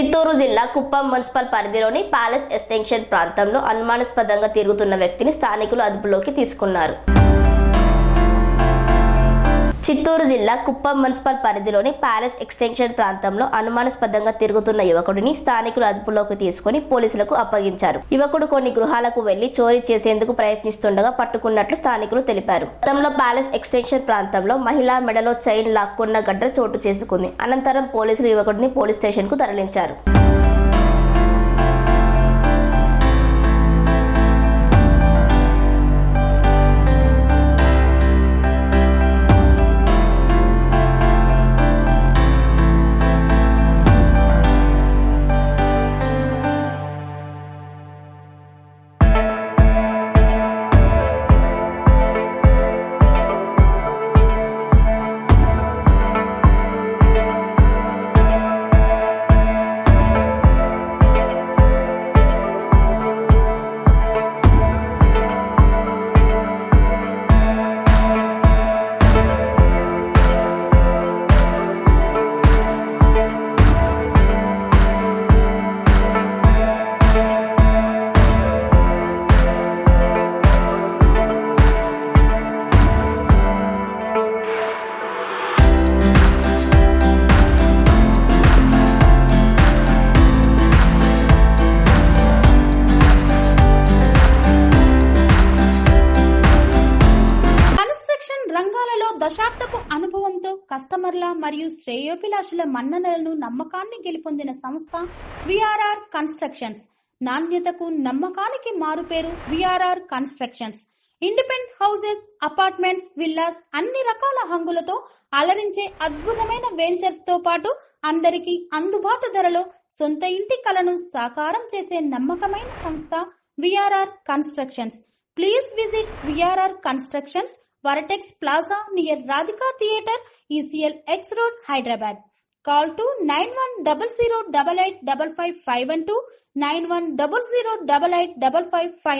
చిత్తూరు జిల్లా కుప్పం మున్సిపల్ పరిధిలోని palace extension ప్రాంతంలో అనుమానాస్పదంగా తిరుగుతున్న వ్యక్తిని స్థానికులు అదుపులోకి తీసుకున్నారు. చిత్తూరు జిల్లా కుప్పం మున్సిపల్ పరిధిలోని ప్యాలెస్ ఎక్స్టెన్షన్ ప్రాంతంలో అనుమానాస్పదంగా తిరుగుతున్న యువకుడిని స్థానికులు అదుపులోకి తీసుకుని పోలీసులకు అప్పగించారు. యువకుడు కొన్ని గృహాలకు వెళ్లి చోరీ చేసేందుకు ప్రయత్నిస్తుండగా పట్టుకున్నట్లు స్థానికులు తెలిపారు. గతంలో ప్యాలెస్ ఎక్స్టెన్షన్ ప్రాంతంలో మహిళా మెడలో చైన్ లాక్కున్న ఘటన చోటు చేసుకుంది. అనంతరం పోలీసులు యువకుడిని పోలీస్ స్టేషన్ కు తరలించారు. దశాబ్దపు అనుభవంతో కస్టమర్ల మరియు శ్రేయోభిలాషుల మన్ననలను నమ్మకాన్ని గెలుపొందిన సంస్థ విఆర్ఆర్ కన్స్ట్రక్షన్స్. నాణ్యతకు నమ్మకానికి మారుపేరు VRR constructions. Independent houses, apartments, villas అన్ని రకాల హంగులతో అలరించే అద్భుతమైన వెంచర్స్ తో పాటు అందరికీ అందుబాటు ధరలో సొంత ఇంటి కలను సాకారం చేసే నమ్మకమైన సంస్థ VRR constructions. Please visit VRR constructions, Varatex Plaza near Radhika Theatre, ECL X Road, Hyderabad. Call to 9100885552, 9100885559.